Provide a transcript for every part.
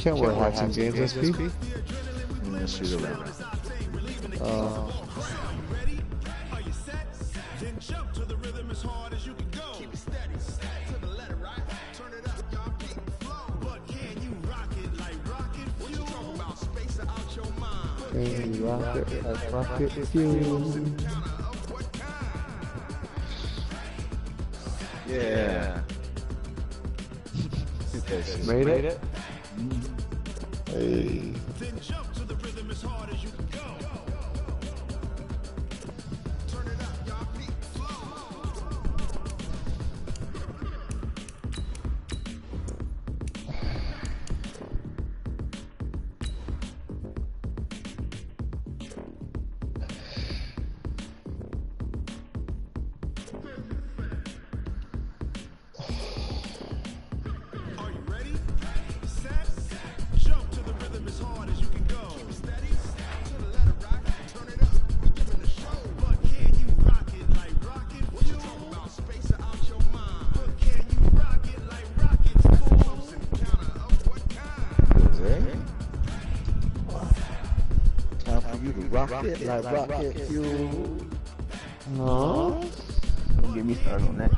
Can't wear hats in games, SP. Let's shoot it. Can you rock it like rocket fuel? Yeah. Made it? Hey. Rocket like rocket fuel. No. Don't get me started on that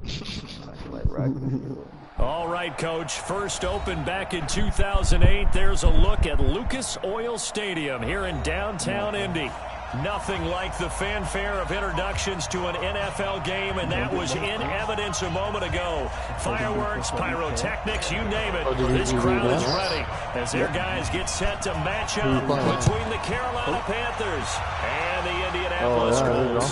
shit. Like rocket fuel. All right, Coach. First opened back in 2008. There's a look at Lucas Oil Stadium here in downtown Indy. Nothing like the fanfare of introductions to an NFL game, and that was in evidence a moment ago. Fireworks, pyrotechnics, you name it. This crowd is ready as their guys get set to match up between the Carolina Panthers and the Indianapolis Colts.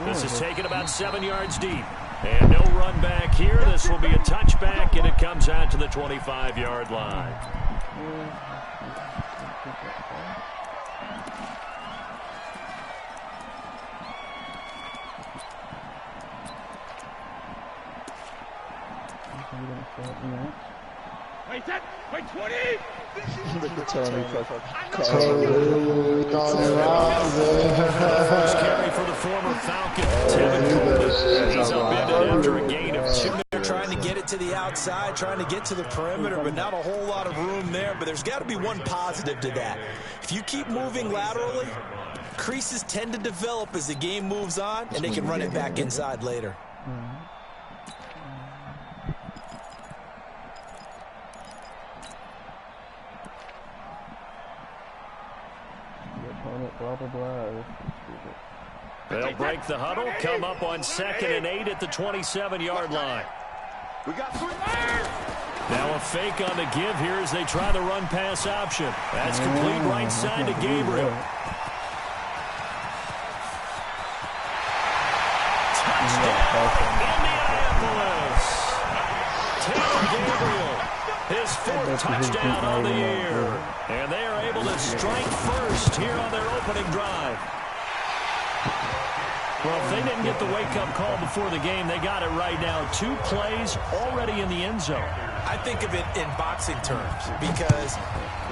This is taken about 7 yards deep. And no run back here. This will be a touchback, and it comes out to the 25-yard line. Wait, 20! First carry for the former Falcon. He's upended after a gain of 2. They're trying to get it to the outside, trying to get to the perimeter, but not a whole lot of room there. But there's got to be one positive to that. If you keep moving laterally, creases tend to develop as the game moves on, and they can run it back inside later. They'll break the huddle, come up on 2nd and 8 at the 27-yard line. We got 3. Now a fake on the give here as they try the run pass option. That's complete right side to Gabriel. Touchdown, Indianapolis. Taylor Gabriel, his 4th touchdown on the year. And they are able to strike first here on their opening drive. Well, if they didn't get the wake-up call before the game, they got it right now. 2 plays already in the end zone. I think of it in boxing terms because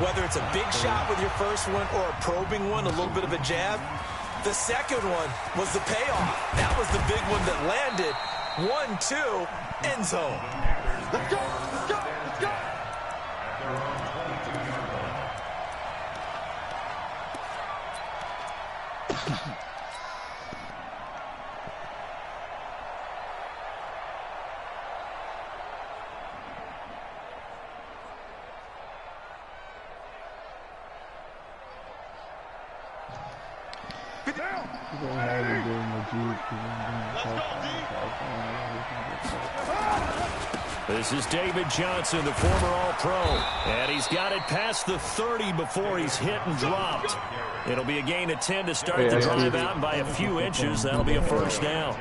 whether it's a big shot with your first one or a probing one, a little bit of a jab, the second one was the payoff. That was the big one that landed. 1-2, end zone. Let's go! Let's go! Let's go! This is David Johnson, the former All-Pro, and he's got it past the 30 before he's hit and dropped. It'll be a gain of 10 to start the drive out, and by a few inches, that'll be a first down.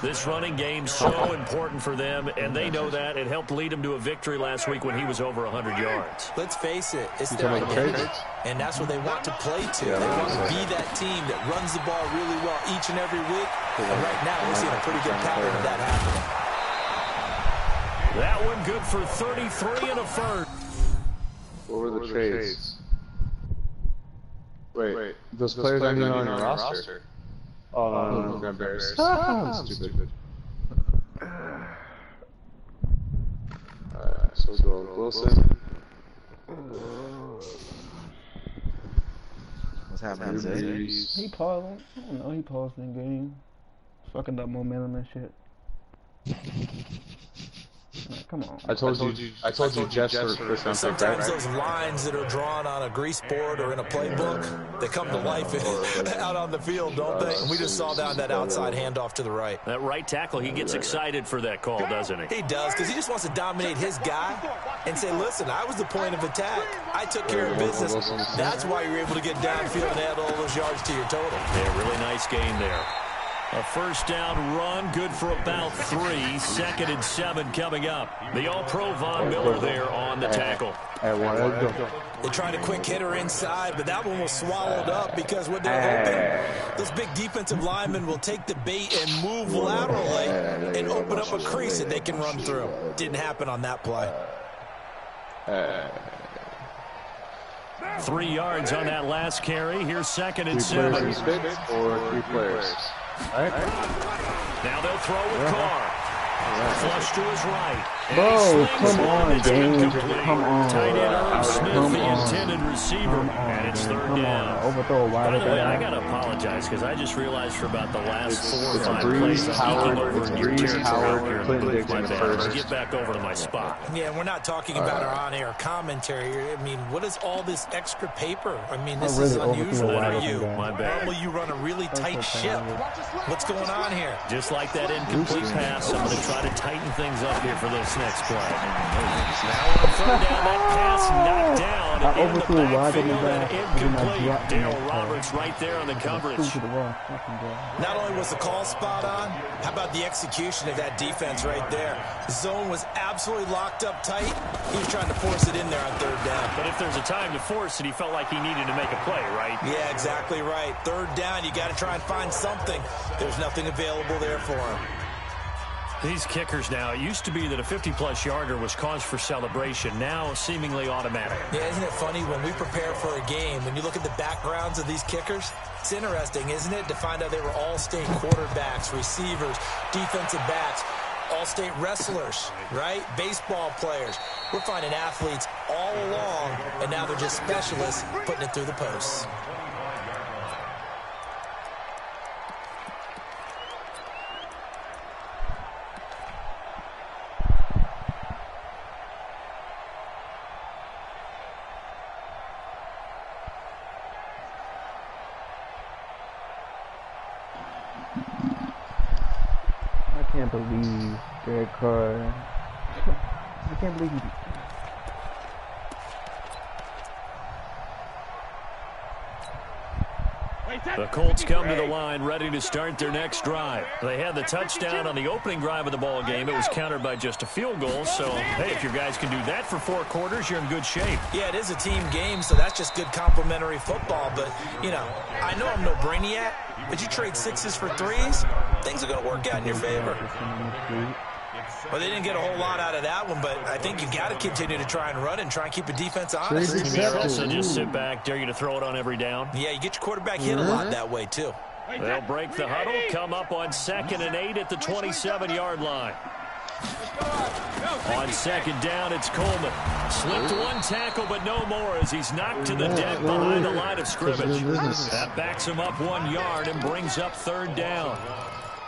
This running game's so important for them, and they know that. It helped lead them to a victory last week when he was over 100 yards. Let's face it, it's their identity, and that's what they want to play to. They want to be that team that runs the ball really well each and every week, and right now we're seeing a pretty good pattern of that happening. That one good for 33 and a first. What were the trades? Wait, those players aren't even on your roster. Oh, no, I'm embarrassed. I'm stupid. Alright. So we'll go Wilson. What's happening, Zay? He paused. I don't know. He paused in game. Fucking up momentum and shit. Like, come on. I told you just for something, Sometimes right? those lines that are drawn on a grease board or in a playbook, they come to life out on the field, don't they? And we just saw that outside handoff to the right. That right tackle, he gets excited for that call, doesn't he? He does, because he just wants to dominate his guy and say, listen, I was the point of attack. I took care of business. That's why you're able to get downfield and add all those yards to your total. Yeah, really nice game there. A first down run, good for about 3. 2nd and 7 coming up. The All-Pro Von Miller there on the tackle. They tried a quick hitter inside, but that one was swallowed up because what they're hoping, those big defensive linemen will take the bait and move laterally and open up a crease that they can run through. Didn't happen on that play. 3 yards on that last carry. Here's 2nd and 7. 3 players. Right? Now they'll throw with Carr. Flush to his right. Bro, come on, James. Come on. Tight end Irv Smith, Come the on. intended receiver. And it's 3rd down. Overthrow wide. By the way, I got to apologize because I just realized for about the last 4 or 5 Breeze, plays, I'm Howard, over in your Breeze, Howard, territory here. Clinton Dix My in the bad. first. Let's get back over to my spot. Yeah, we're not talking about our on-air commentary here. I mean, what is all this extra paper? I mean, this is unusual for you. My bad. Normally you run a really tight ship. What's going on here? Just like that incomplete pass, I'm going to try to tighten things up here for this next play. Now on 3rd down, that pass knocked down in the backfield and incomplete. Darryl Roberts right there on the coverage. Not only was the call spot on, how about the execution of that defense right there? The zone was absolutely locked up tight. He was trying to force it in there on 3rd down. But if there's a time to force it, he felt like he needed to make a play, right? Yeah, exactly right. 3rd down, you got to try and find something. There's nothing available there for him. These kickers now, it used to be that a 50-plus yarder was cause for celebration. Now, seemingly automatic. Yeah, isn't it funny when we prepare for a game, when you look at the backgrounds of these kickers, it's interesting, isn't it, to find out they were all-state quarterbacks, receivers, defensive backs, all-state wrestlers, right? Baseball players. We're finding athletes all along, and now they're just specialists putting it through the posts. I can't believe Derek Carr. I can't believe he. The Colts come to the line ready to start their next drive. They had the touchdown on the opening drive of the ball game. It was countered by just a field goal. So, hey, if your guys can do that for 4 quarters, you're in good shape. Yeah, it is a team game, so that's just good complimentary football. But, you know, I know I'm no brainiac, but you trade 6s for 3s, things are going to work out in your favor. Well, they didn't get a whole lot out of that one, but I think you've got to continue to try and run and try and keep a defense honest. You may also just sit back, dare you to throw it on every down. Yeah, you get your quarterback hit a lot that way, too. They'll break the huddle, come up on 2nd and 8 at the 27-yard line. On 2nd down, it's Coleman. Slipped 1 tackle, but no more as he's knocked to the deck behind the line of scrimmage. That backs him up 1 yard and brings up 3rd down.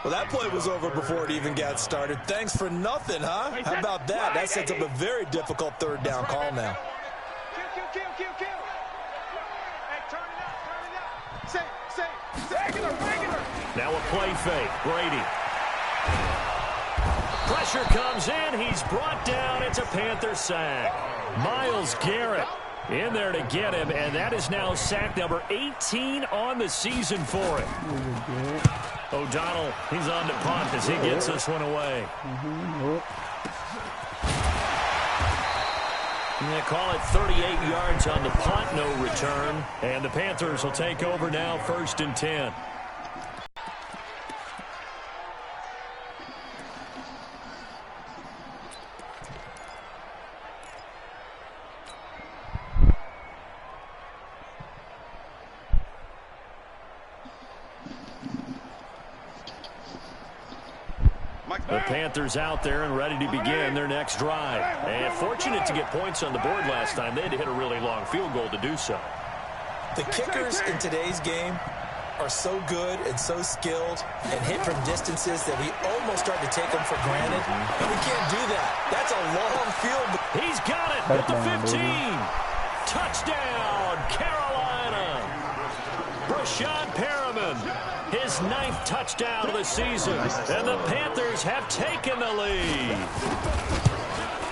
Well, that play was over before it even got started. Thanks for nothing, huh? How about that? That sets up a very difficult 3rd down call now. Now a play fake. Brady. Pressure comes in. He's brought down. It's a Panther sack. Myles Garrett in there to get him, and that is now sack number 18 on the season for him. O'Donnell, he's on to punt as he gets this one away. They call it 38 yards on the punt, no return. And the Panthers will take over now, 1st and 10. The Panthers out there and ready to begin their next drive. And fortunate to get points on the board last time. They had to hit a really long field goal to do so. The kickers in today's game are so good and so skilled and hit from distances that we almost start to take them for granted. And we can't do that. That's a long field. He's got it at the 15. Touchdown, Carolina. Brashad Perriman, his 9th touchdown of the season. And the Panthers have taken the lead.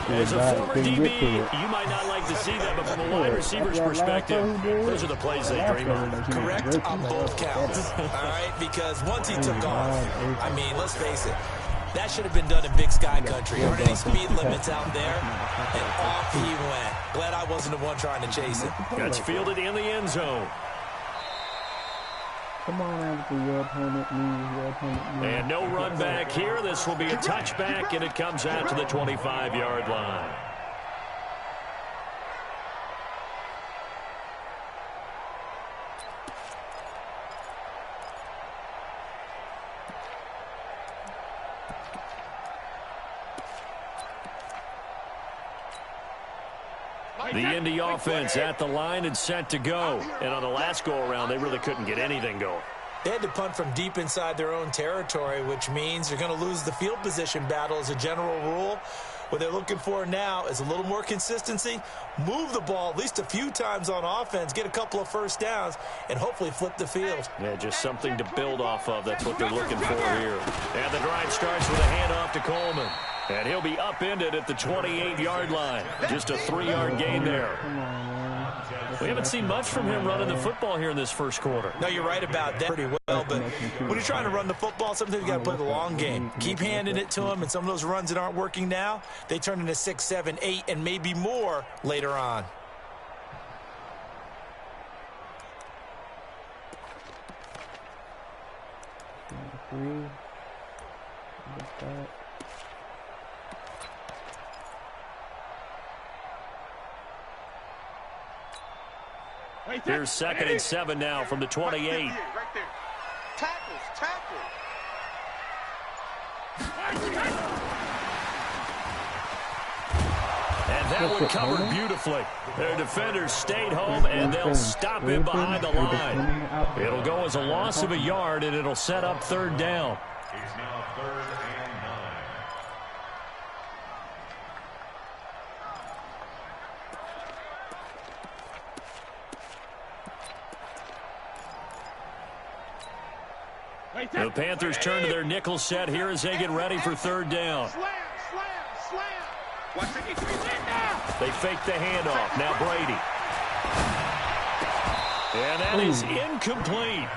As a former DB, you might not like to see that, but from a wide receiver's perspective, those are the plays they dream of. Correct on both counts, all right? Because once he took off, I mean, let's face it, that should have been done in Big Sky Country. Aren't any speed limits out there? And off he went. Glad I wasn't the one trying to chase it. Gets fielded in the end zone. Come on, Anthony, your opponent moves. And no run back here. This will be a touchback, and it comes out to the 25-yard line. The Indy offense at the line and set to go. And on the last go-around, they really couldn't get anything going. They had to punt from deep inside their own territory, which means you're going to lose the field position battle as a general rule. What they're looking for now is a little more consistency, move the ball at least a few times on offense, get a couple of first downs, and hopefully flip the field. Yeah, just something to build off of. That's what they're looking for here. And the drive starts with a handoff to Coleman. And he'll be upended at the 28-yard line. Just a 3-yard gain there. We haven't seen much from him running the football here in this first quarter. No, you're right about that pretty well, but when you're trying to run the football, sometimes you got to play the long game. Keep handing it to him, and some of those runs that aren't working now, they turn into 6, 7, 8, and maybe more later on. Here's 2nd and 7 now from the 28. Right there. Tackle. And that one covered beautifully. Their defenders stayed home, and they'll stop him behind the line. It'll go as a loss of a yard, and it'll set up 3rd down. It's now 3rd and 9. The Panthers turn to their nickel set here as they get ready for 3rd down. Slam. Watch it. They fake the handoff. Now Brady. And that is incomplete.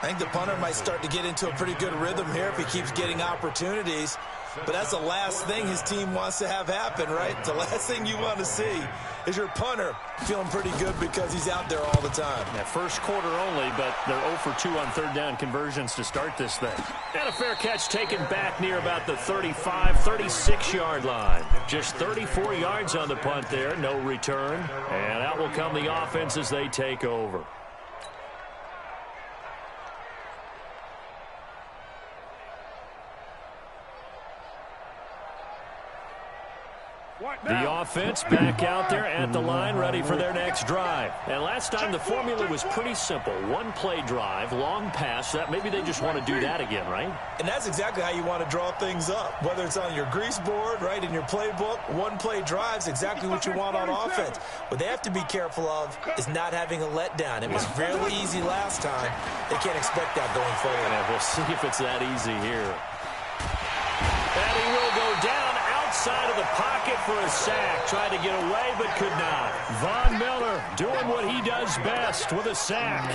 I think the punter might start to get into a pretty good rhythm here if he keeps getting opportunities. But that's the last thing his team wants to have happen, right? The last thing you want to see is your punter feeling pretty good because he's out there all the time. Yeah, first quarter only, but they're 0 for 2 on 3rd down conversions to start this thing. And a fair catch taken back near about the 35, 36-yard line. Just 34 yards on the punt there, no return. And out will come the offense as they take over. The offense back out there at the line, ready for their next drive. And last time the formula was pretty simple. 1-play drive, long pass. That maybe they just want to do that again, right? And that's exactly how you want to draw things up. Whether it's on your grease board, right, in your playbook, 1-play drive's exactly what you want on offense. What they have to be careful of is not having a letdown. It was fairly easy last time. They can't expect that going forward. And we'll see if it's that easy here. And he will go down outside of the pocket for a sack. Tried to get away, but could not. Von Miller doing what he does best with a sack.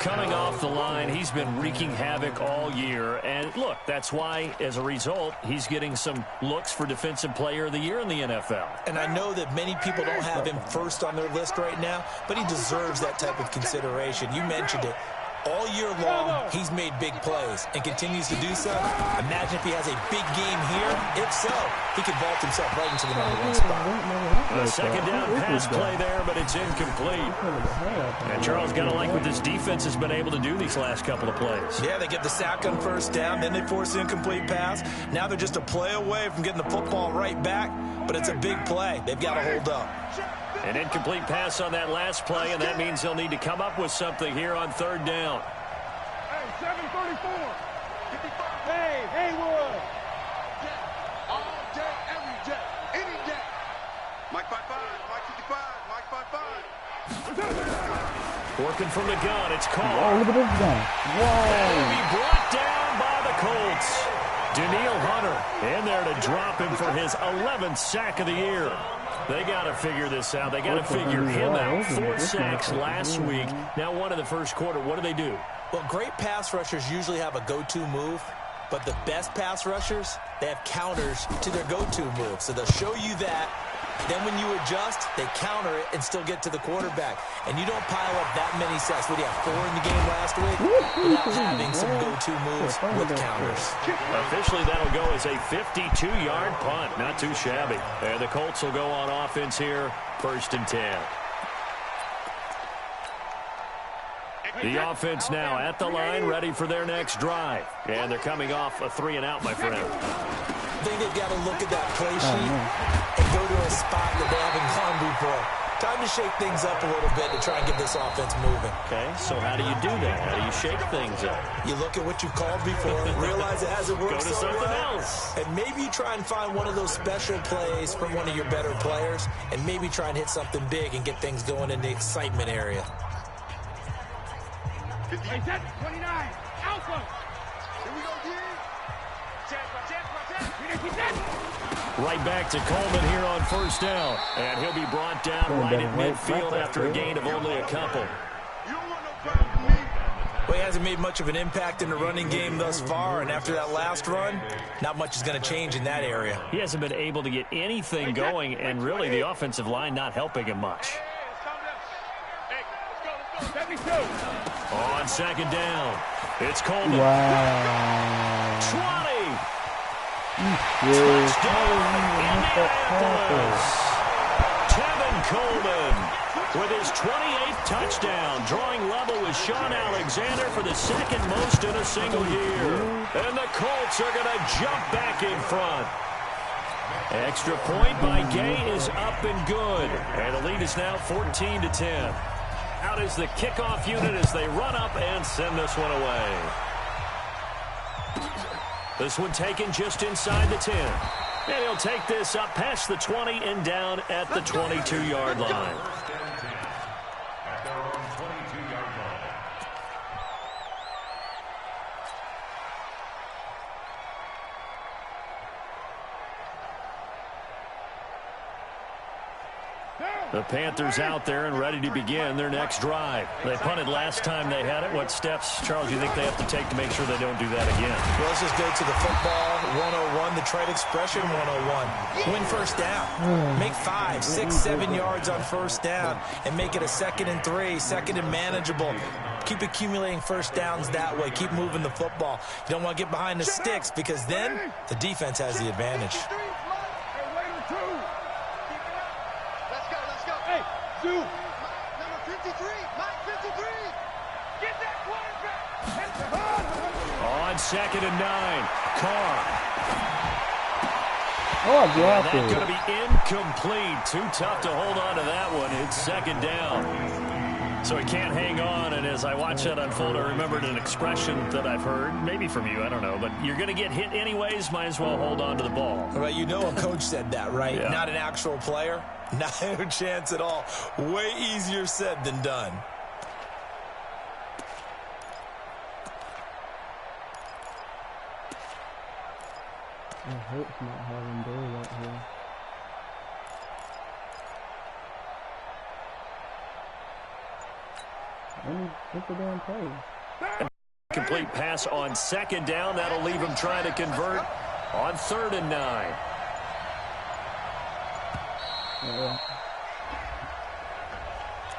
Coming off the line, he's been wreaking havoc all year. And look, that's why, as a result, he's getting some looks for Defensive Player of the Year in the NFL. And I know that many people don't have him first on their list right now, but he deserves that type of consideration. You mentioned it. All year long, he's made big plays and continues to do so. Imagine if he has a big game here. If so, he could vault himself right into the #1 spot. A second down pass play there, but it's incomplete. And Charles, got to like what this defense has been able to do these last couple of plays. Yeah, they get the sack on first down, then they force the incomplete pass. Now they're just a play away from getting the football right back, but it's a big play. They've got to hold up. An incomplete pass on that last play, and that means they'll need to come up with something here on third down. Hey, 734. Hey, Haywood. All day, every day, any day. Mike 55, Mike 55, Mike 55. Working from the gun, it's called. Oh, look at this guy. He'll Whoa. be brought down by the Colts. Daniil Hunter in there to drop him for his 11th sack of the year. They got to figure this out. They got to figure him out. 4 sacks last week. Now 1 in the first quarter. What do they do? Well, great pass rushers usually have a go-to move, but the best pass rushers, they have counters to their go-to move. So they'll show you that. Then when you adjust, they counter it and still get to the quarterback. And you don't pile up that many sacks. What do you have, 4 in the game last week? Without having some go-to moves with counters. Officially, that'll go as a 52-yard punt. Not too shabby. And the Colts will go on offense here, 1st and 10. The offense now at the line, ready for their next drive. And they're coming off a 3-and-out, my friend. I think they've got to look at that play sheet and go to a spot that they haven't gone before. Time to shake things up a little bit to try and get this offense moving. Okay, so how do you do that? How do you shake things up? You look at what you've called before, realize it hasn't worked Go to so something well, else. and maybe you try and find one of those special plays from one of your better players, and maybe try and hit something big and get things going in the excitement area. 29, Alpha. Here we go, again. Right back to Coleman here on 1st down. And he'll be brought down right at midfield after a gain of only a couple. You don't want no problem with me. Well, he hasn't made much of an impact in the running game thus far, and after that last run, not much is going to change in that area. He hasn't been able to get anything going, and really the offensive line not helping him much. Hey, let's go. 72. On 2nd down, it's Coleman. Wow. 20. Yeah. Indianapolis. Tevin Coleman with his 28th touchdown, drawing level with Sean Alexander for the 2nd most in a single year. And the Colts are going to jump back in front. Extra point by Gay is up and good. And the lead is now 14-10. Out is the kickoff unit as they run up and send this one away. This one taken just inside the 10. And he'll take this up past the 20 and down at the 22-yard line. The Panthers out there and ready to begin their next drive. They punted last time they had it. What steps, Charles, do you think they have to take to make sure they don't do that again? Well, let's just go to the football 101, the trade expression 101. Win first down. Make 5, 6, 7 yards on first down and make it a 2nd and 3, 2nd and manageable. Keep accumulating first downs that way. Keep moving the football. You don't want to get behind the sticks because then the defense has the advantage. Number 53, Mike 53. Get that quarterback. On 2nd and 9, Carr. Oh, That's going to be incomplete. Too tough to hold on to that one. It's 2nd down. So he can't hang on, and as I watch that unfold, I remembered an expression that I've heard, maybe from you, I don't know, but you're going to get hit anyways, might as well hold on to the ball. Right, you know a coach said that, right? Yeah. Not an actual player. Not a chance at all. Way easier said than done. It hurts not having Dale out here. What's the damn play? Complete pass on 2nd down. That'll leave him trying to convert on 3rd and 9.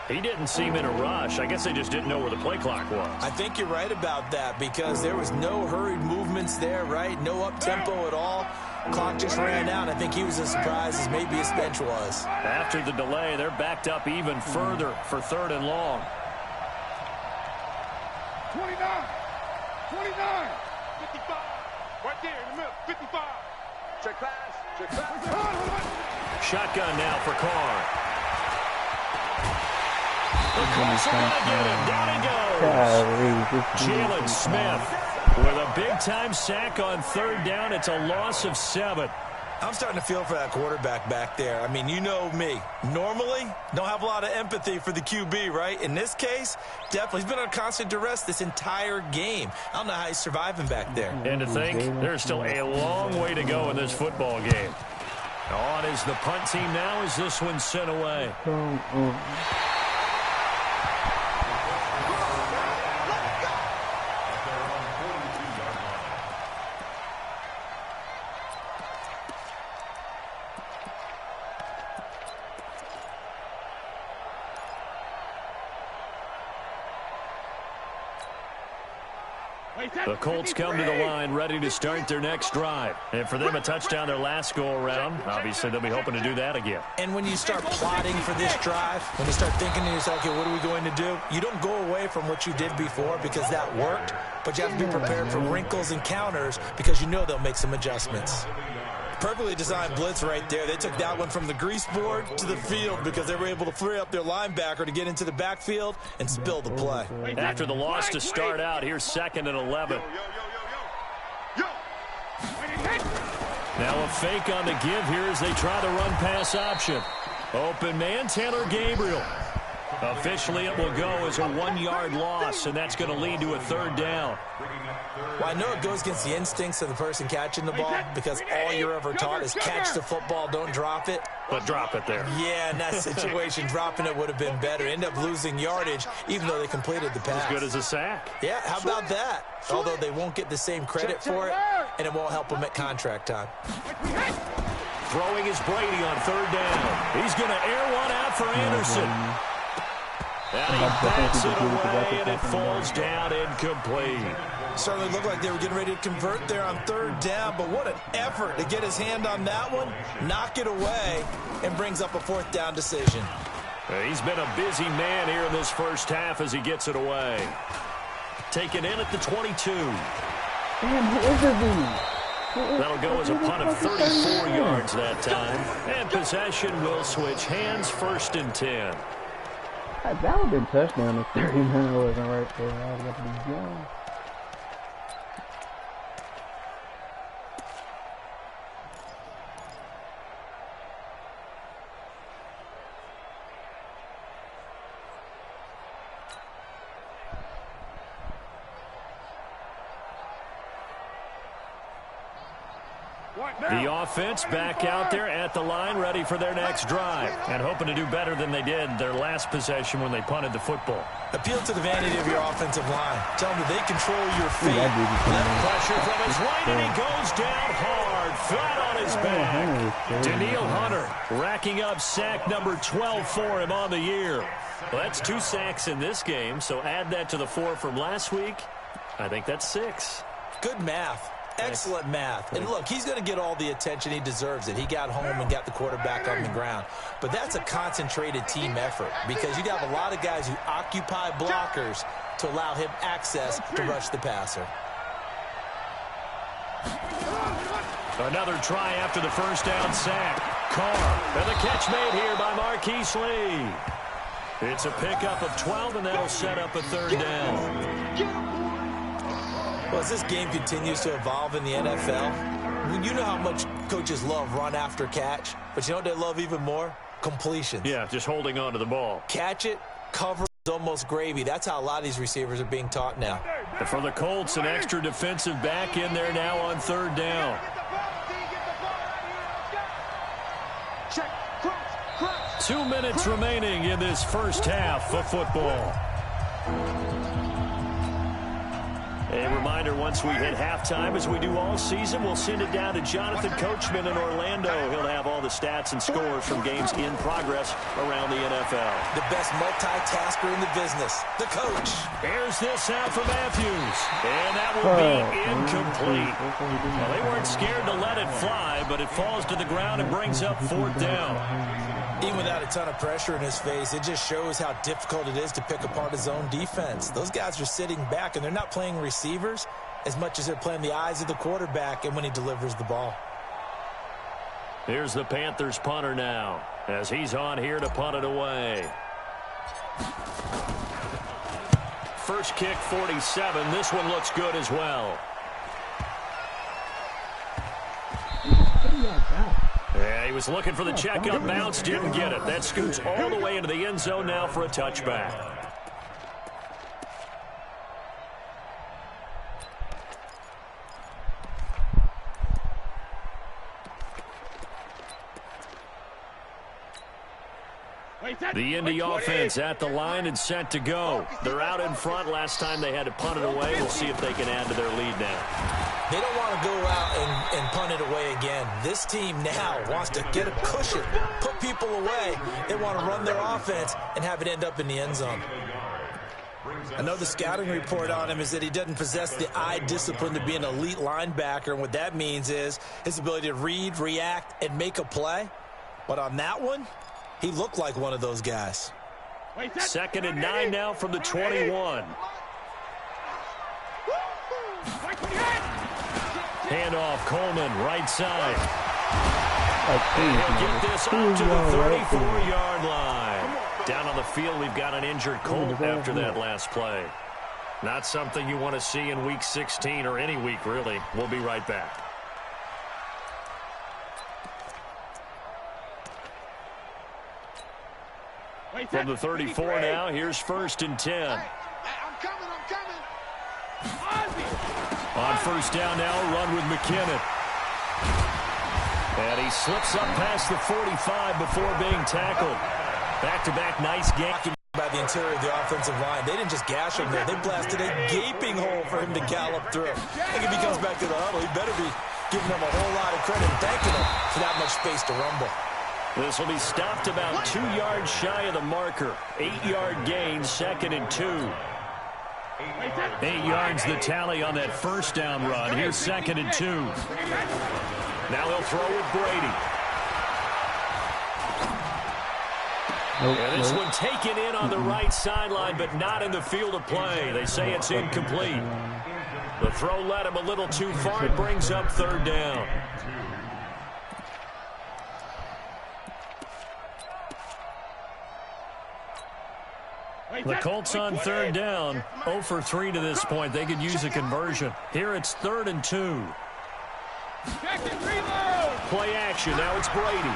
He didn't seem in a rush. I guess they just didn't know where the play clock was. I think you're right about that because there was no hurried movements there, right? No up-tempo at all. Clock just ran out. I think he was as surprised as maybe his bench was. After the delay, they're backed up even further for 3rd and long. 29. 59. 55. Right there in the middle. 55. Check pass. Check pass. Shotgun now for Carr. The Colts are going to get him. Down he goes. Jalen Smith with a big-time sack on 3rd down. It's a loss of 7. I'm starting to feel for that quarterback back there. I mean, you know me. Normally, don't have a lot of empathy for the QB, right? In this case, definitely. He's been under constant duress this entire game. I don't know how he's surviving back there. And to think, there's still a long way to go in this football game. On is the punt team now as this one's sent away. The Colts come to the line ready to start their next drive. And for them, a touchdown their last go-around. Obviously, they'll be hoping to do that again. And when you start plotting for this drive, when you start thinking to yourself, okay, what are we going to do? You don't go away from what you did before because that worked, but you have to be prepared for wrinkles and counters because you know they'll make some adjustments. Perfectly designed blitz right there. They took that one from the grease board to the field because they were able to free up their linebacker to get into the backfield and spill the play. After the loss to start out, here's 2nd and 11. Now a fake on the give here as they try the run-pass option. Open man, Taylor Gabriel. Officially, it will go as a 1-yard loss, and that's going to lead to a 3rd down. Well, I know it goes against the instincts of the person catching the ball because all you're ever taught is catch the football, don't drop it. But drop it there. Yeah, in that situation, dropping it would have been better. End up losing yardage, even though they completed the pass. As good as a sack. Yeah, how about that? Although they won't get the same credit for it, and it won't help them at contract time. Throwing is Brady on 3rd down. He's going to air one out for Anderson. And he bats it away, and it falls down incomplete. Certainly looked like they were getting ready to convert there on 3rd down, but what an effort to get his hand on that one, knock it away, and brings up a 4th down decision. He's been a busy man here in this first half as he gets it away. Taken in at the 22. Damn, who is it? That'll go as a punt of 34 yards that time. And possession will switch hands, 1st and 10. That would have been touchdown if 39 wasn't right there. I would have got to be young. The offense back out there at the line, ready for their next drive, and hoping to do better than they did their last possession when they punted the football. Appeal to the vanity of your offensive line. Tell them that they control your feet. Pressure from his right, and he goes down hard, flat on his back. Daniil Hunter racking up sack number 12 for him on the year. Well, that's 2 sacks in this game, so add that to the 4 from last week. I think that's 6. Good math. Excellent math. And look, he's going to get all the attention. He deserves it. He got home and got the quarterback on the ground. But that's a concentrated team effort because you have a lot of guys who occupy blockers to allow him access to rush the passer. Another try after the first down sack. Carr, and the catch made here by Marquise Lee. It's a pickup of 12, and that'll set up a 3rd down. Well, as this game continues to evolve in the NFL, you know how much coaches love run after catch, but you know what they love even more? Completions. Yeah, just holding on to the ball. Catch it, cover it, almost gravy. That's how a lot of these receivers are being taught now. And for the Colts, an extra defensive back in there now on 3rd down. 2 minutes remaining in this first half of football. A reminder, once we hit halftime, as we do all season, we'll send it down to Jonathan Coachman in Orlando. He'll have all the stats and scores from games in progress around the NFL. The best multitasker in the business, the coach. Here's this out for Matthews, and that will be incomplete. Well, they weren't scared to let it fly, but it falls to the ground and brings up 4th down. Even without a ton of pressure in his face, it just shows how difficult it is to pick apart his own defense. Those guys are sitting back, and they're not playing receivers as much as they're playing the eyes of the quarterback and when he delivers the ball. Here's the Panthers punter now, as he's on here to punt it away. First kick, 47. This one looks good as well. Yeah, he was looking for the check up bounce, didn't get it. That scoots all the way into the end zone now for a touchback. The Indy offense at the line and set to go. They're out in front. Last time they had to punt it away. We'll see if they can add to their lead now. They don't want to go out and punt it away again. This team now wants to get a cushion, put people away. They want to run their offense and have it end up in the end zone. I know the scouting report on him is that he doesn't possess the eye discipline to be an elite linebacker, and what that means is his ability to read, react, and make a play. But on that one, he looked like one of those guys. 2nd and 9 now from the 21. Handoff, Coleman, right side. And he'll get this up to the 34-yard line. Down on the field, we've got an injured Colt after that last play. Not something you want to see in Week 16 or any week, really. We'll be right back. From the 34 now, here's 1st and 10. I'm coming. On 1st down now, a run with McKinnon. And he slips up past the 45 before being tackled. Back-to-back nice game. By the interior of the offensive line. They didn't just gash him there. They blasted a gaping hole for him to gallop through. I think if he comes back to the huddle, he better be giving them a whole lot of credit and thanking them for that much space to rumble. This will be stopped about 2 yards shy of the marker. 8-yard gain, 2nd and 2. 8 yards the tally on that 1st down run. Here's 2nd and 2. Now they'll throw with Brady. And this one taken in on the right sideline, but not in the field of play. They say it's incomplete. The throw led him a little too far. It brings up 3rd down. The Colts on 3rd down, 0 for 3 to this point. They could use a conversion. Here it's 3rd and 2. Play action. Now it's Brady.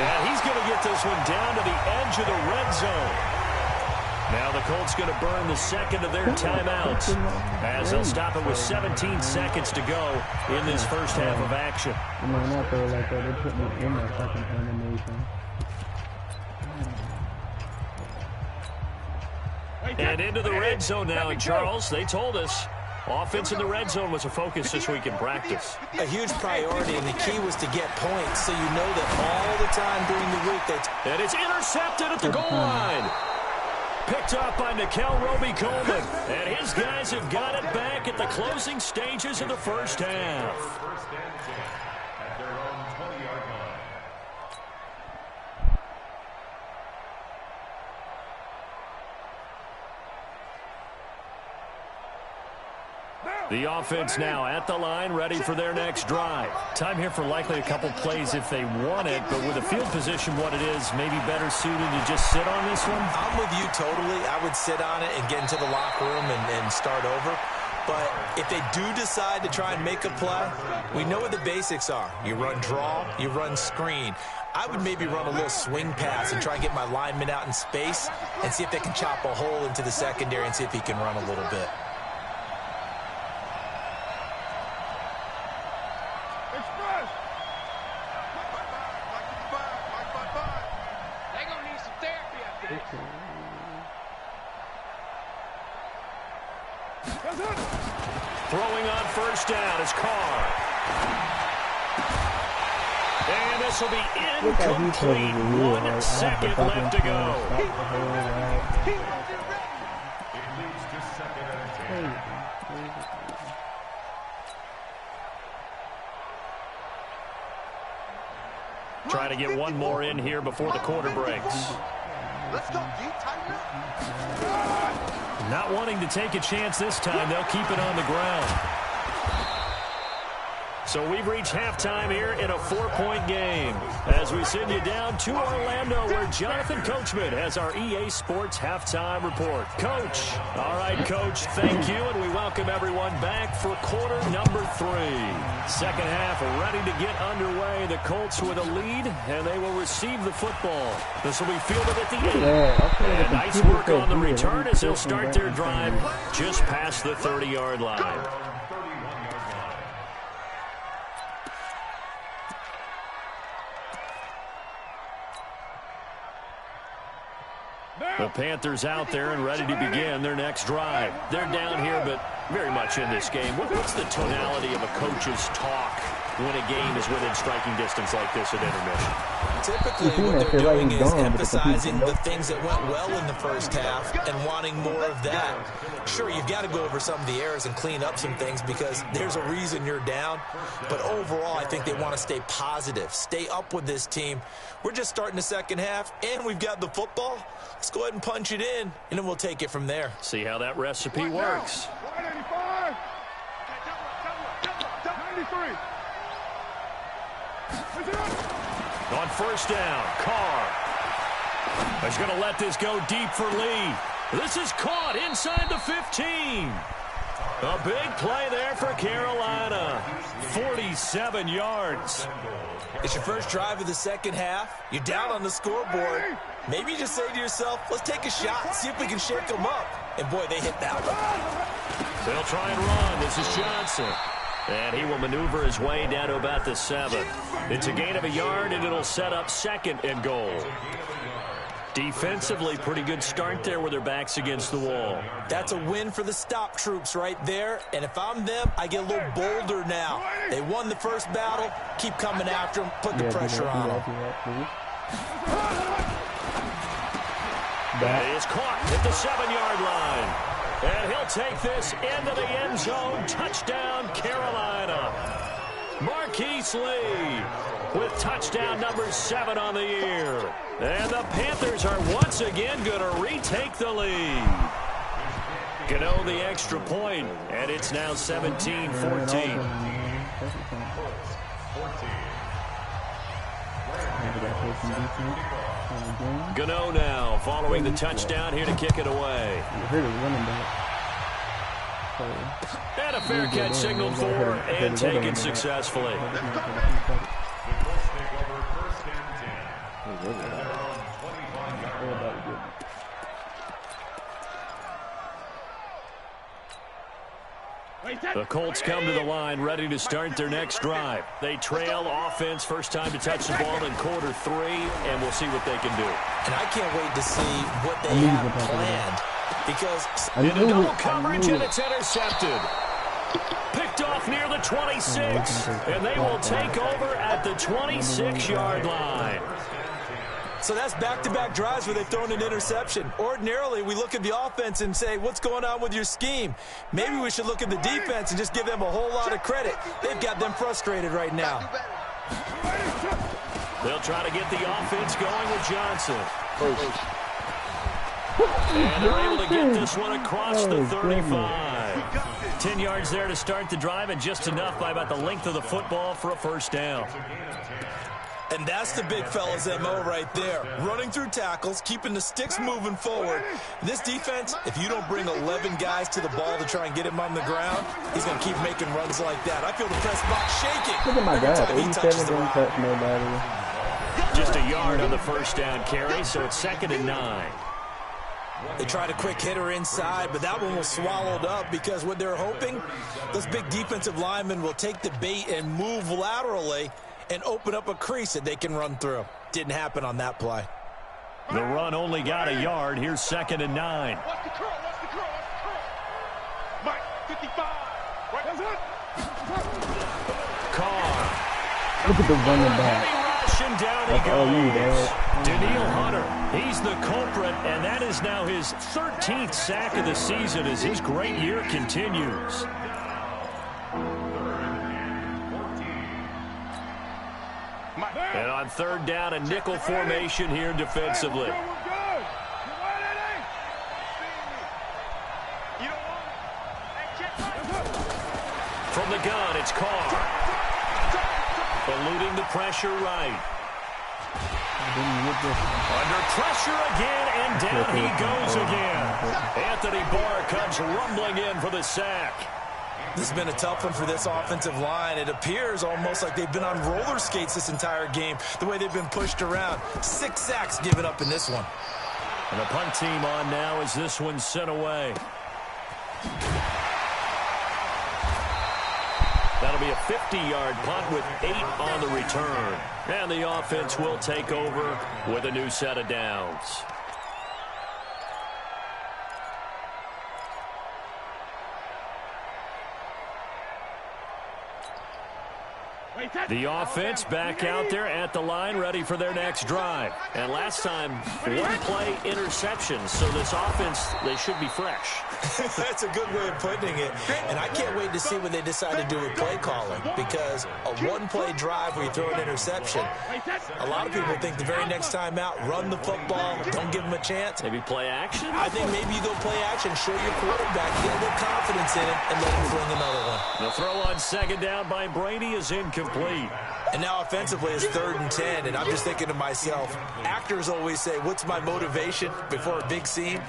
And he's going to get this one down to the edge of the red zone. Now the Colts going to burn the 2nd of their timeouts as they'll stop it with 17 seconds to go in this first half of action. And into the red zone now, and Charles, they told us offense in the red zone was a focus this week in practice. A huge priority, and the key was to get points, so you know that all the time during the week. And it's intercepted at the goal line. Picked up by Nickel Roby-Coleman. And his guys have got it back at the closing stages of the first half. The offense now at the line, ready for their next drive. Time here for likely a couple plays if they want it, but with the field position what it is, maybe better suited to just sit on this one? I'm with you totally. I would sit on it and get into the locker room and start over. But if they do decide to try and make a play, we know what the basics are. You run draw, you run screen. I would maybe run a little swing pass and try and get my lineman out in space and see if they can chop a hole into the secondary and see if he can run a little bit. They're going to need some therapy up there. Throwing on first down is Carr. And this will be incomplete. 1 second left to go. Trying to get one more in here before the quarter breaks. Let's go deep, tighten up. Not wanting to take a chance this time, they'll keep it on the ground. So we've reached halftime here in a 4-point game as we send you down to Orlando where Jonathan Coachman has our EA Sports halftime report. Coach. All right, Coach, thank you, and we welcome everyone back for quarter number 3. Second half ready to get underway. The Colts with a lead, and they will receive the football. This will be fielded at the 8. And nice work on the return as they'll start their drive just past the 30-yard line. The Panthers out there and ready to begin their next drive. They're down here, but very much in this game. What's the tonality of a coach's talk when a game is within striking distance like this at intermission? Typically, what they're doing is emphasizing the things that went well in the first half and wanting more of that. Sure, you've got to go over some of the errors and clean up some things because there's a reason you're down. But overall, I think they want to stay positive, stay up with this team. We're just starting the second half, and we've got the football. Let's go ahead and punch it in, and then we'll take it from there. See how that recipe works. 185. 93. On first down, Carr is going to let this go deep for Lee. This is caught inside the 15. A big play there for Carolina. 47 yards. It's your first drive of the second half. You're down on the scoreboard. Maybe you just say to yourself, let's take a shot, see if we can shake them up. And, boy, they hit that one. They'll try and run. This is Johnson. And he will maneuver his way down to about the 7. It's a gain of a yard, and it'll set up 2nd and goal. Defensively, pretty good start there with their backs against the wall. That's a win for the stop troops right there. And if I'm them, I get a little bolder now. They won the first battle. Keep coming after them. Put the pressure on them. That is caught at the 7-yard line. And he'll take this into the end zone. Touchdown, Carolina. Marquise Lee with touchdown number 7 on the year. And the Panthers are once again going to retake the lead. Gano the extra point, and it's now 17-14. Gano now following the touchdown here to kick it away. And a fair catch signaled for and taken successfully. The Colts come to the line ready to start their next drive. They trail offense, first time to touch the ball in quarter 3, and we'll see what they can do. And I can't wait to see what they have planned. Because into double coverage, and it's intercepted. Picked off near the 26, and they will take over at the 26-yard line. So that's back-to-back drives where they've thrown an interception. Ordinarily, we look at the offense and say, what's going on with your scheme? Maybe we should look at the defense and just give them a whole lot of credit. They've got them frustrated right now. They'll try to get the offense going with Johnson. And they're able to get this one across the 35. 10 yards there to start the drive, and just enough by about the length of the football for a first down. And that's the big fella's MO right there. Running through tackles, keeping the sticks moving forward. This defense, if you don't bring 11 guys to the ball to try and get him on the ground, he's going to keep making runs like that. I feel the press box shaking. Look at my God, 87 didn't touch nobody. Just a yard on the first down carry, so it's 2nd and 9. They tried a quick hitter inside, but that one was swallowed up because what they're hoping, those big defensive linemen will take the bait and move laterally and open up a crease that they can run through. Didn't happen on that play. The run only got a yard. Here's 2nd and 9. Watch the curl, watch the curl, watch the curl. Mike, Carr. Look at the running back. Rushing down he That's all you, goes. Dad. Daniil Hunter, he's the culprit, and that is now his 13th sack of the season as his great year continues. And on third down, a nickel formation here defensively. From the gun, it's Carr. Eluding the pressure right. Under pressure again, and down he goes again. Anthony Barr comes rumbling in for the sack. This has been a tough one for this offensive line. It appears almost like they've been on roller skates this entire game, the way they've been pushed around. 6 sacks given up in this one. And the punt team on now as this one's sent away. That'll be a 50-yard punt with 8 on the return. And the offense will take over with a new set of downs. The offense back out there at the line, ready for their next drive. And last time, 1 play interception. So this offense, they should be fresh. That's a good way of putting it. And I can't wait to see what they decide to do with play calling, because a 1-play drive where you throw an interception, a lot of people think the very next time out, run the football, don't give them a chance. Maybe play action? I think maybe you go play action, show your quarterback, get a little confidence in him, and let him fling another one. The throw on second down by Brady is incomplete. And now offensively it's 3rd and 10, and I'm just thinking to myself, actors always say, what's my motivation before a big scene?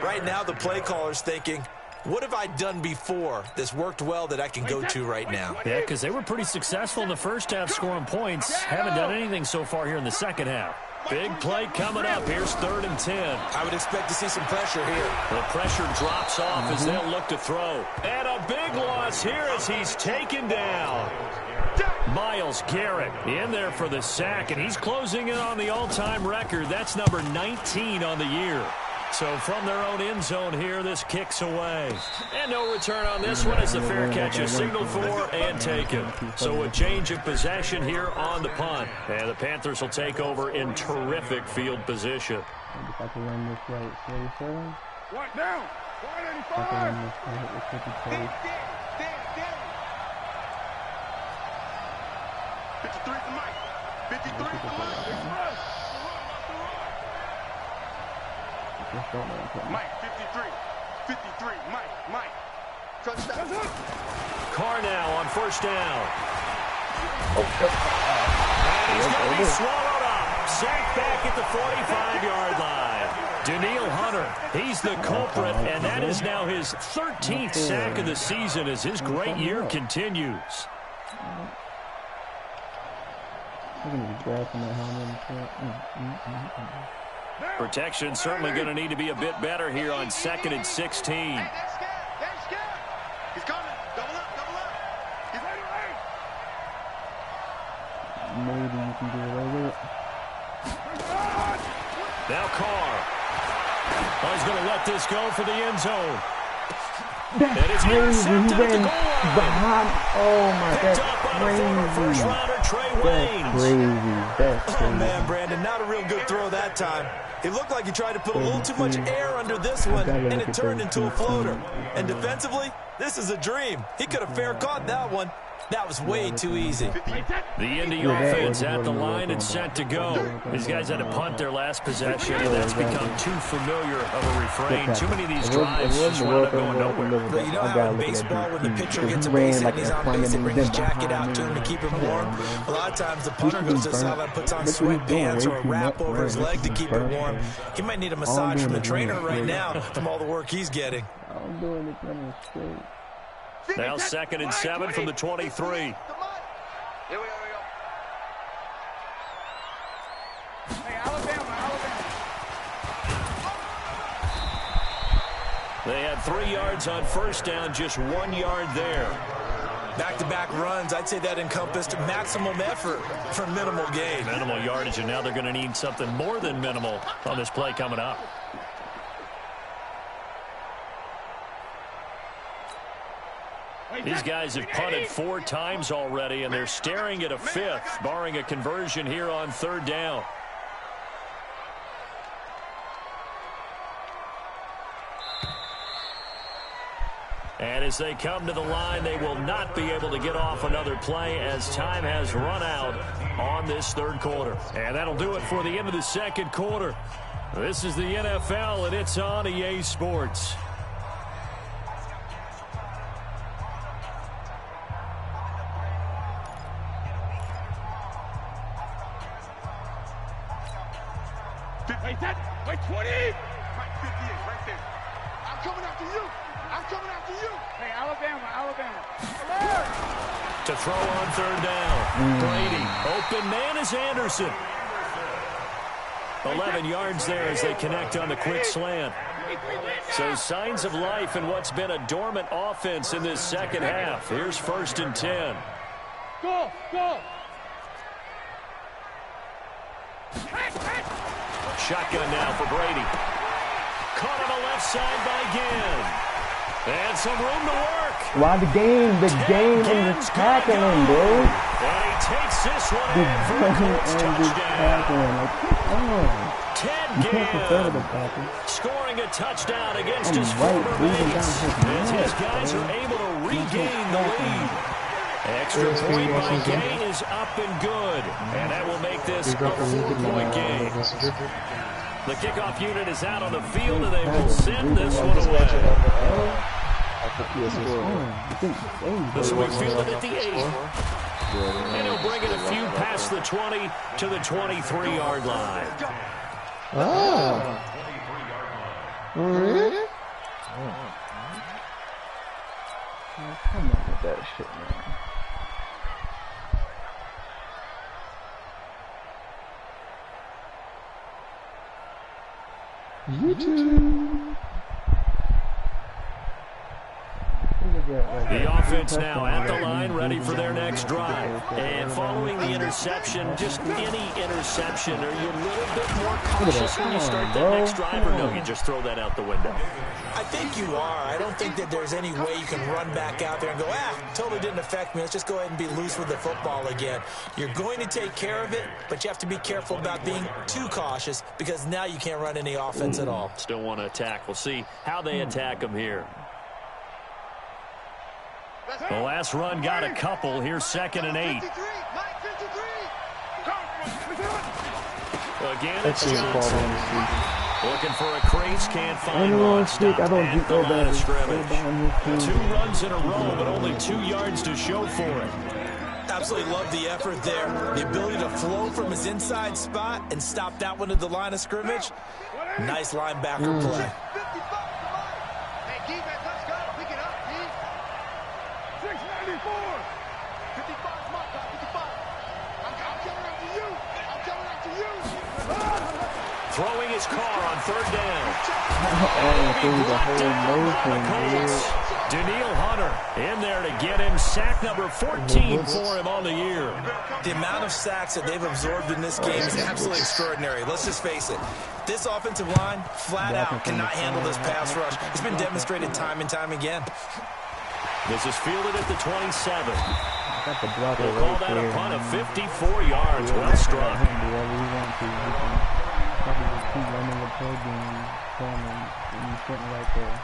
Right now the play caller's thinking, what have I done before that's worked well that I can go to right now? Yeah, because they were pretty successful in the first half scoring points. Haven't done anything so far here in the second half. Big play coming up. Here's 3rd and 10. I would expect to see some pressure here. The pressure drops off as they'll look to throw. And a big loss here as he's taken down. Myles Garrett in there for the sack, and he's closing in on the all-time record. That's number 19 on the year. So from their own end zone here, this kicks away. And no return on this one as the fair catch is signaled for and taken. So a change of possession here on the punt. And the Panthers will take over in terrific field position. If I can run this right, 47. One down. If I can run this right, it could be close. 53 to Mike. 53 to Mike. Mike, 53. 53. Mike. Touchdown. Carr now on first down. And he's going to be swallowed up. Sacked back at the 45-yard line. Daniil Hunter, he's the culprit, and that is now his 13th sack of the season as his great year continues. Protection certainly going to need to be a bit better here on 2nd and 16. He's coming. Double up. He's ready. Maybe you can do it over. Now Carr. Oh, he's going to let this go for the end zone. That's crazy. He ran behind. Oh my, that's crazy. That's crazy. Oh man, Brandon, not a real good throw that time. It looked like he tried to put a little too much air under this one, and it turned into a floater. And defensively, this is a dream. He could have fair caught that one. That was way too easy. The Indy offense at the line and set to go. These guys had to punt their last possession, and that's become too familiar of a refrain. Too many of these drives just wind up going nowhere. But you know how in baseball, when the pitcher gets a base hit and he's on base, they bring his jacket out to him to keep him warm. A lot of times the punter goes to side and puts on sweatpants or a wrap over his leg to keep it warm. He might need a massage from the trainer right now from all the work he's getting. I'm doing it from the straight. Now 2nd and 7 from the 23. Here we go. Hey, Alabama. They had 3 yards on first down, just 1 yard there. Back-to-back runs, I'd say that encompassed maximum effort for minimal gain. Minimal yardage, and now they're going to need something more than minimal on this play coming up. These guys have punted 4 times already, and they're staring at a 5th, barring a conversion here on 3rd down. And as they come to the line, they will not be able to get off another play as time has run out on this 3rd quarter. And that'll do it for the end of the 2nd quarter. This is the NFL, and it's on EA Sports. Wait, 20! Right 58, right there. I'm coming after you. I'm coming after you. Hey, Alabama. To throw on 3rd down. Brady. Open man is Anderson. 11 yards there as they connect on the quick slant. So signs of life in what's been a dormant offense in this 2nd half. Here's 1st and 10. Go! Shotgun now for Brady. Caught on the left side by Ginn. And some room to work. Why the game and the tackling, bro? And he takes this one in for a Colts touchdown. 10 Ginn scoring a touchdown against his former mates as his guys are able to regain the lead. Extra point by Ginn is up and good, and that will make this a 4-point game. The kickoff unit is out on the field, and they will send this one away. This will be fielded at the 8. And he'll bring it a few past the 20 to the 23-yard line. Really? Come on with that shit, man. YouTube. The offense now at the line, ready for their next drive. And following the interception, just any interception, are you a little bit more cautious when you start that next drive, or no, you just throw that out the window? I think you are. I don't think that there's any way you can run back out there and go, totally didn't affect me. Let's just go ahead and be loose with the football again. You're going to take care of it, but you have to be careful about being too cautious because now you can't run any offense at all. Still want to attack. We'll see how they attack them here. The last run got a couple. Here's 2nd and 8. Again, it's looking for a crease, can't find one. Stop at the line of scrimmage. 2 runs in a row, but only 2 yards to show for it. Absolutely love the effort there. The ability to flow from his inside spot and stop that one at the line of scrimmage. Nice linebacker play. 694. 55, my God, 55. I'm coming after you. I'm coming after you. Throwing his car on 3rd down. Daniil Hunter in there to get him. Sack number 14 for him on the year. The amount of sacks that they've absorbed in this game is absolutely extraordinary. Let's just face it. This offensive line, flat out, cannot handle this pass rush. It's been demonstrated time and time again. This is fielded at the 27. Got the blocker We'll call that a punt of 54 yards. Well struck. Keep running the play game, and he's sitting right there.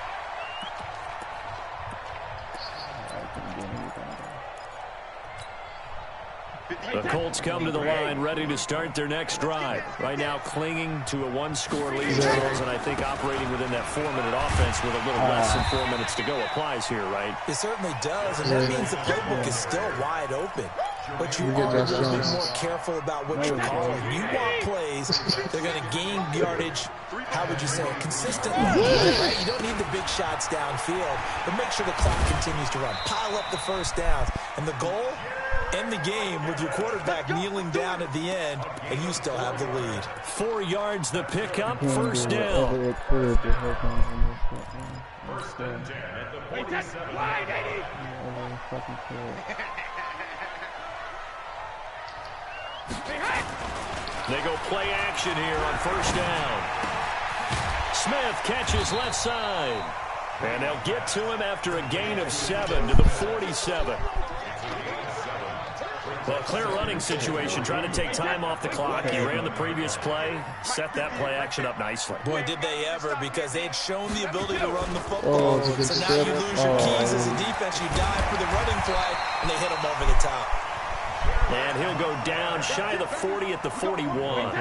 The Colts come to the line ready to start their next drive. Right now clinging to a 1-score lead, Charles, and I think operating within that 4-minute offense with a little less than 4 minutes to go applies here, right? It certainly does, and that means the playbook is still wide open. But you are a little bit more careful about what you're calling. You want plays, they're going to gain yardage, how would you say, consistently. Right? You don't need the big shots downfield, but make sure the clock continues to run. Pile up the first downs. And the goal? End the game with your quarterback kneeling down at the end, and you still have the lead. 4 yards the pickup, 1st down. Wait, that's wide, Eddie. They go play action here on 1st down. Smith catches left side. And they'll get to him after a gain of 7 to the 47. Well, clear running situation, trying to take time off the clock. He ran the previous play, set that play action up nicely. Boy, did they ever, because they had shown the ability to run the football. So now you lose your keys as a defense. You dive for the running play, and they hit him over the top. And he'll go down shy of the 40 at the 41.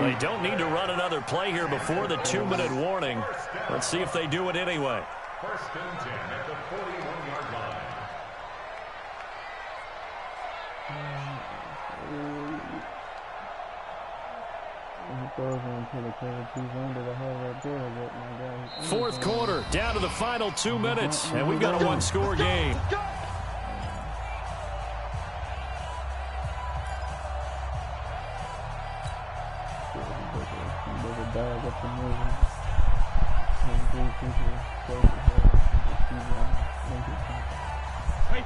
They don't need to run another play here before the 2-minute warning. Let's see if they do it anyway. First and 10 at the 41-yard line. Fourth quarter, down to the final 2 minutes, and we've got a one-score game.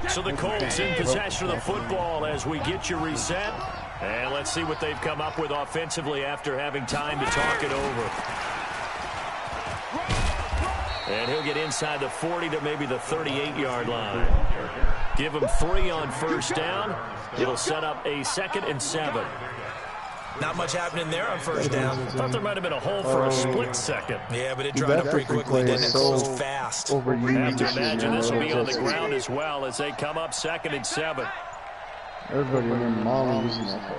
So the Colts in possession of the football as we get you reset. And let's see what they've come up with offensively after having time to talk it over. And he'll get inside the 40 to maybe the 38-yard line. Give him 3 on first down. It'll set up a 2nd and 7. Not much happening there on first down. Thought there might have been a hole for a split second. Yeah, but it dried up pretty quickly, didn't it? Closed fast. I have to imagine this will be on the ground as well as they come up 2nd and 7. Everybody in their mom using that play.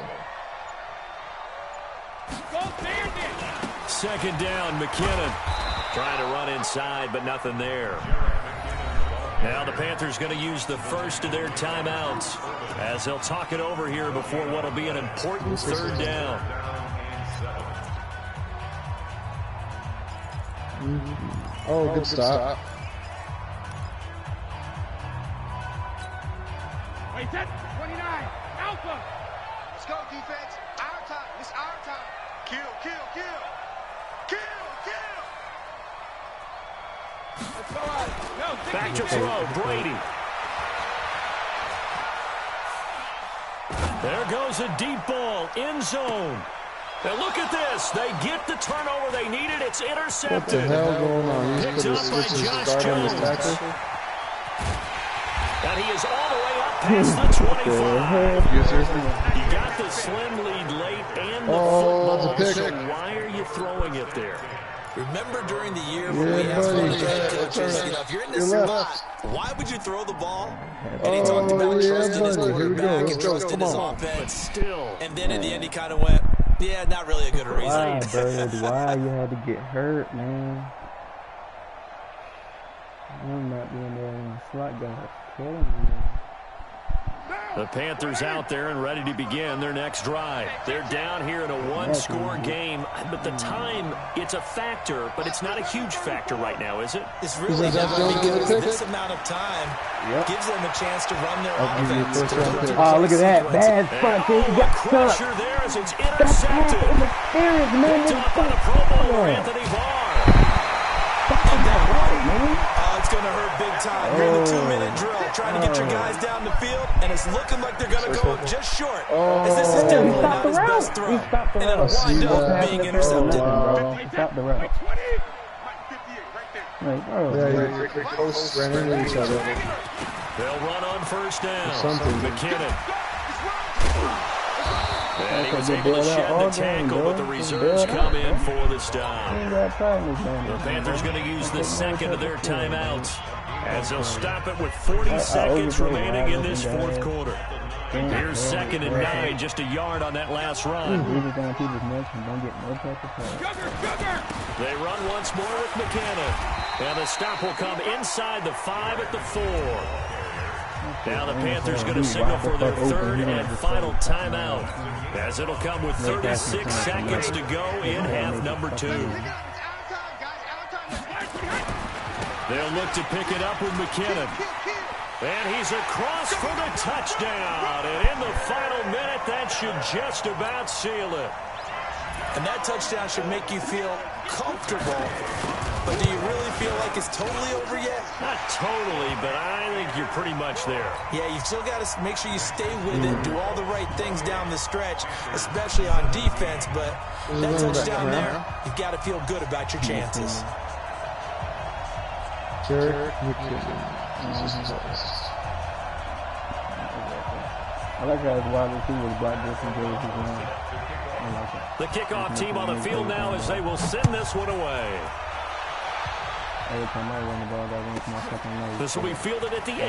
2nd down, McKinnon. Trying to run inside, but nothing there. Now the Panthers going to use the first of their timeouts as they'll talk it over here before what will be an important 3rd down. Oh, good stop. Wait, set. 29. Alpha. Let's go, defense. Our time. It's our time. Kill, kill, kill. Kill, kill. Let's go out. No, back to throw, Brady. There goes a deep ball, end zone. Now look at this. They get the turnover they needed. It's intercepted. What the hell going on? Picked up by Josh Jones. And he is all the way up past the 25. You got the slim lead late and the football. So why are you throwing it there? Remember during the year when we asked one of the head coaches, if you're in this spot, why would you throw the ball? And he talked about trusting his quarterback and trusting his offense. Still. And then in the end, he kind of went, yeah, not really a good reason. Why, Bird? Why you had to get hurt, man? I'm not being there in the slot guy. Killing me, man. The Panthers out there and ready to begin their next drive. They're down here in a one-score game, but the time, it's a factor, but it's not a huge factor right now, is it? It's really not, because this amount of time gives them a chance to run their offense. Oh, look at that. Bad front. He got pressure there as it's intercepted. Interference, man. Picked up by the Pro Bowler, Anthony Barr. It's going to hurt big time. You're in the 2-minute drill, trying to get your guys down the field, and it's looking like they're going to go just short. As this is definitely not his best throw. And it'll wind up being intercepted. Stop the route. 20. 58, right there. Yeah, you're close, ran into each other. They'll run on first down. Something. McKinnon. And he was able to shed the tackle, but the reserves come in for the stop. The Panthers going to use the second of their timeouts as they'll stop it with 40 seconds remaining in this fourth quarter. Here's 2nd and 9, just a yard on that last run. They run once more with McKinnon. And the stop will come inside the 5 at the 4. Now the Panthers going to signal for their 3rd and final timeout, as it'll come with 36 seconds to go in half number 2. They'll look to pick it up with McKinnon. And he's across for the touchdown. And in the final minute, that should just about seal it. And that touchdown should make you feel comfortable. But do you really feel like it's totally over yet? Not totally, but I think you're pretty much there. Yeah, you've still got to make sure you stay with it, do all the right things down the stretch, especially on defense. But that touchdown there, you've got to feel good about your chances. Jerk. I like how his wide receiver was blocked just in case he's wrong. I like it. The kickoff team on the field now as they will send this one away. Every time I run the ball, that runs my second leg. This will be fielded at the 8.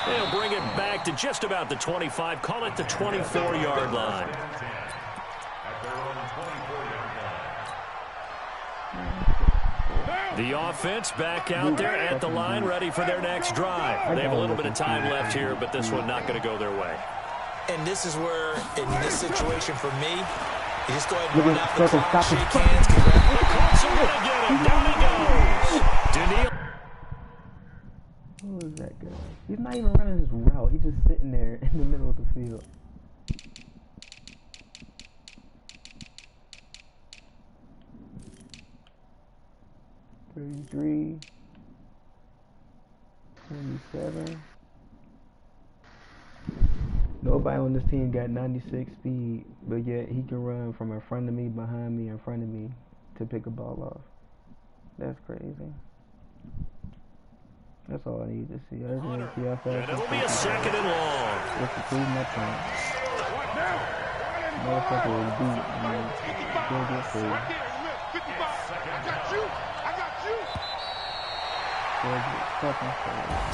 They'll bring it back to just about the 25. Call it the 24-yard line. The offense back out there at the line, ready for their next drive. They have a little bit of time left here, but this one not going to go their way. And this is where, in this situation for me, you just go ahead and run out the clock, shake hands, The Colts are going to get him. Down he goes. Daniil. Who is that guy? He's not even running his route. He's just sitting there in the middle of the field. $33, $27. Nobody on this team got 96 speed, but yet he can run from in front of me, behind me, in front of me to pick a ball off. That's crazy. That's all I need to see. I just need to see how fast. And it'll be a second and long. Just to prove my point. Motherfucker was beat. Can't get free.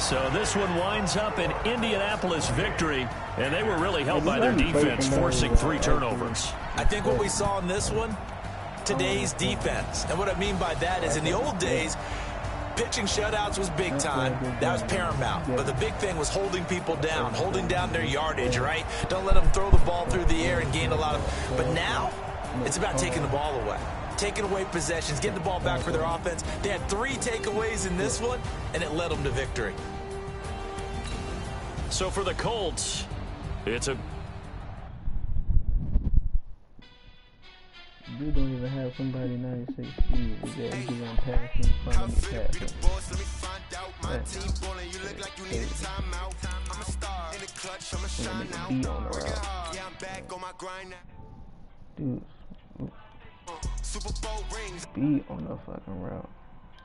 So this one winds up an Indianapolis victory, and they were really helped by their defense, forcing 3 turnovers. I think what we saw in this one, today's defense. And what I mean by that is in the old days, pitching shutouts was big time. That was paramount. But the big thing was holding people down, holding down their yardage, right? Don't let them throw the ball through the air and gain a lot of... But now, it's about taking the ball away. Taking away possessions, getting the ball back for their offense. They had 3 takeaways in this one, and it led them to victory. So for the Colts, it's a... You don't even have somebody 96 speed. You gonna pass in front of the pass. Beat on the route. Dude. Beat on the fucking route.